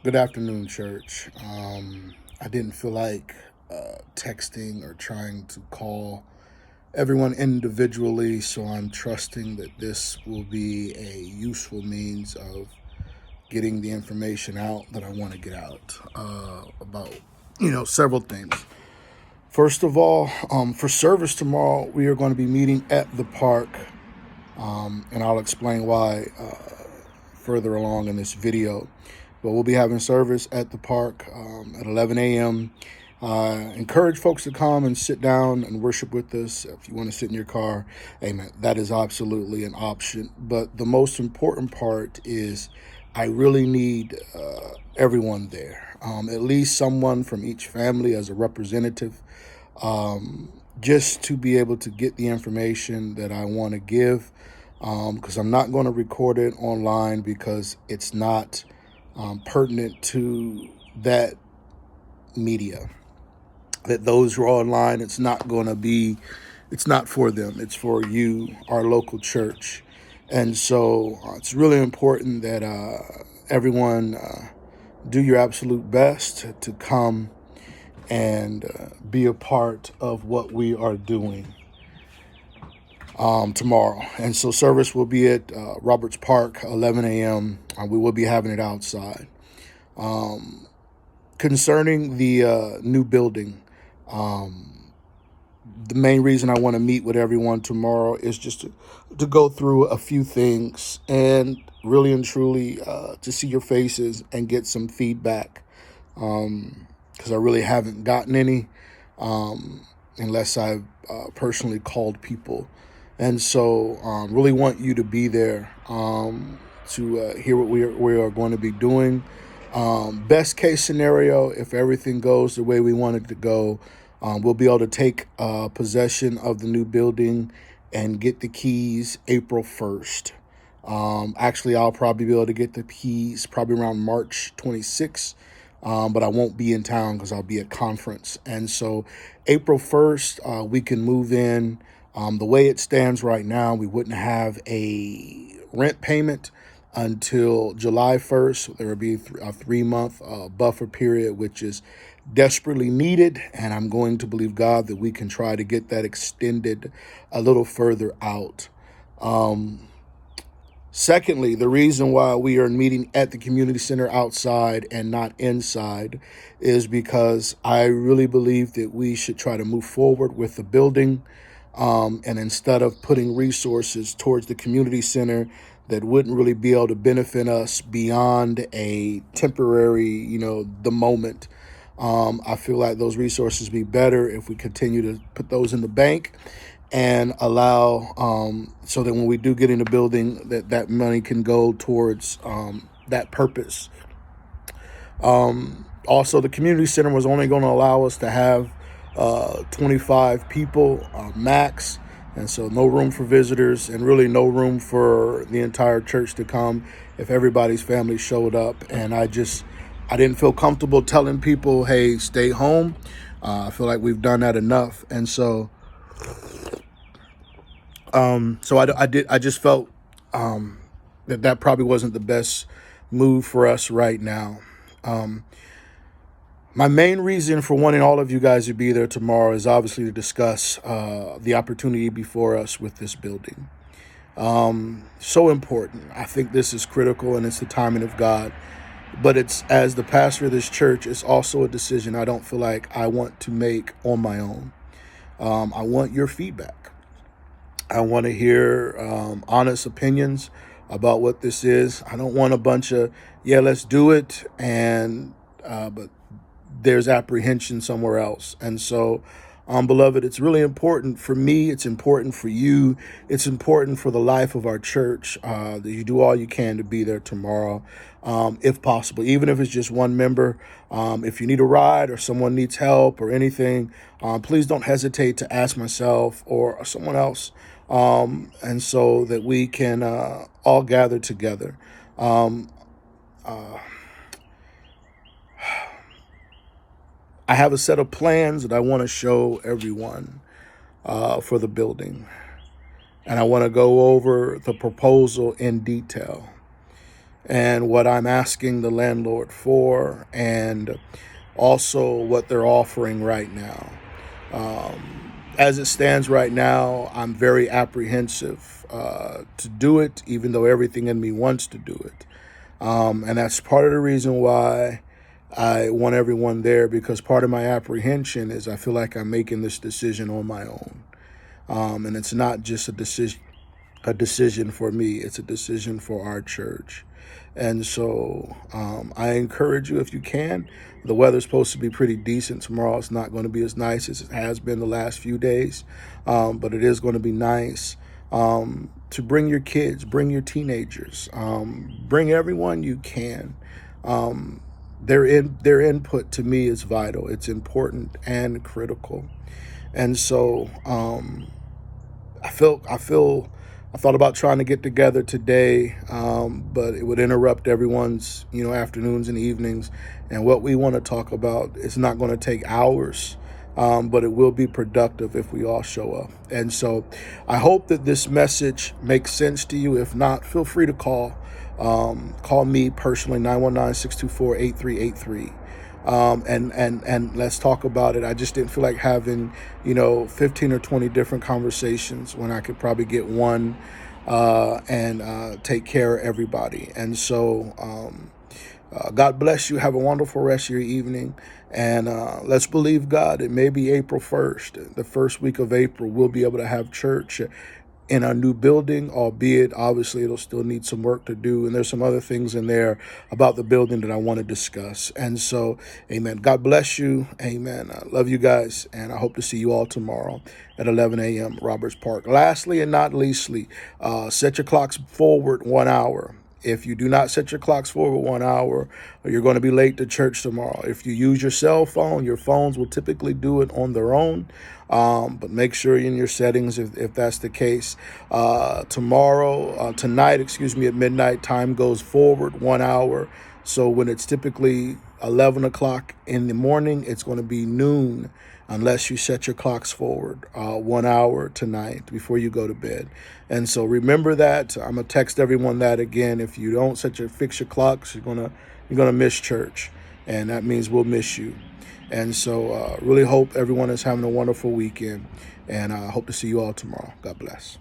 Good afternoon, church. I didn't feel like texting or trying to call everyone individually, so I'm trusting that this will be a useful means of getting the information out that I want to get out about, several things. First of all, for service tomorrow, we are going to be meeting at the park, and I'll explain why further along in this video. But we'll be having service at the park at 11 a.m. Encourage folks to come and sit down and worship with us. If you want to sit in your car, amen, that is absolutely an option. But the most important part is I really need everyone there, at least someone from each family as a representative, just to be able to get the information that I want to give. Because I'm not going to record it online because it's not pertinent to that media. That those who are online, it's not for them. It's for you, our local church. And so it's really important that everyone do your absolute best to come and be a part of what we are doing tomorrow. And so service will be at Roberts Park, 11 a.m. We will be having it outside. Concerning the new building, the main reason I want to meet with everyone tomorrow is just to go through a few things and really and truly to see your faces and get some feedback, because I really haven't gotten any unless I've personally called people. And so really want you to be there to hear what we are going to be doing. Best case scenario, if everything goes the way we want it to go, we'll be able to take possession of the new building and get the keys April 1st. Actually, I'll probably be able to get the keys probably around March 26th. But I won't be in town because I'll be at conference. And so April 1st, we can move in. The way it stands right now, we wouldn't have a rent payment until July 1st. There will be a 3-month buffer period, which is desperately needed. And I'm going to believe God that we can try to get that extended a little further out. Secondly, the reason why we are meeting at the community center outside and not inside is because I really believe that we should try to move forward with the building. And instead of putting resources towards the community center that wouldn't really be able to benefit us beyond a temporary, the moment, I feel like those resources be better if we continue to put those in the bank and allow so that when we do get in the building, that money can go towards that purpose. Also, the community center was only going to allow us to have 25 people max, and so no room for visitors and really no room for the entire church to come if everybody's family showed up. And I didn't feel comfortable telling people, hey, stay home. I feel like we've done that enough. And so I just felt that probably wasn't the best move for us right now. My main reason for wanting all of you guys to be there tomorrow is obviously to discuss the opportunity before us with this building. So important. I think this is critical, and it's the timing of God. But it's, as the pastor of this church, it's also a decision I don't feel like I want to make on my own. I want your feedback. I want to hear honest opinions about what this is. I don't want a bunch of, yeah, let's do it, and but there's apprehension somewhere else. And so, beloved, it's really important for me. It's important for you. It's important for the life of our church that you do all you can to be there tomorrow, if possible, even if it's just one member. If you need a ride or someone needs help or anything, please don't hesitate to ask myself or someone else, and so that we can all gather together. I have a set of plans that I want to show everyone for the building. And I want to go over the proposal in detail. and what I'm asking the landlord for, and also what they're offering right now. As it stands right now, I'm very apprehensive to do it, even though everything in me wants to do it. And that's part of the reason why I want everyone there, because part of my apprehension is I feel like I'm making this decision on my own. And it's not just a decision for me, it's a decision for our church. And so I encourage you, if you can. The weather's supposed to be pretty decent tomorrow. It's not going to be as nice as it has been the last few days, but it is going to be nice to bring your kids, bring your teenagers, bring everyone you can. Their input to me is vital. It's important and critical. And so I thought about trying to get together today, but it would interrupt everyone's, afternoons and evenings. And what we want to talk about is not going to take hours, but it will be productive if we all show up. And so I hope that this message makes sense to you. If not, feel free to call. Call me personally, 919-624-8383. And let's talk about it. I just didn't feel like having, 15 or 20 different conversations when I could probably get one and take care of everybody. And so God bless you. Have a wonderful rest of your evening. And let's believe God. It may be April 1st, the first week of April, we'll be able to have church in our new building, albeit obviously it'll still need some work to do. And there's some other things in there about the building that I want to discuss. And so, amen. God bless you. Amen. I love you guys. And I hope to see you all tomorrow at 11 a.m. Roberts Park. Lastly and not leastly, set your clocks forward 1 hour. If you do not set your clocks forward 1 hour, you're going to be late to church tomorrow. If you use your cell phone, your phones will typically do it on their own. But make sure in your settings, if that's the case. Tonight, at midnight, time goes forward 1 hour. So when it's typically 11 o'clock in the morning, it's going to be noon, unless you set your clocks forward 1 hour tonight before you go to bed. And so remember that. I'm gonna text everyone that again. If you don't fix your clocks, you're gonna miss church, and that means we'll miss you. And so really hope everyone is having a wonderful weekend, and I hope to see you all tomorrow. God bless.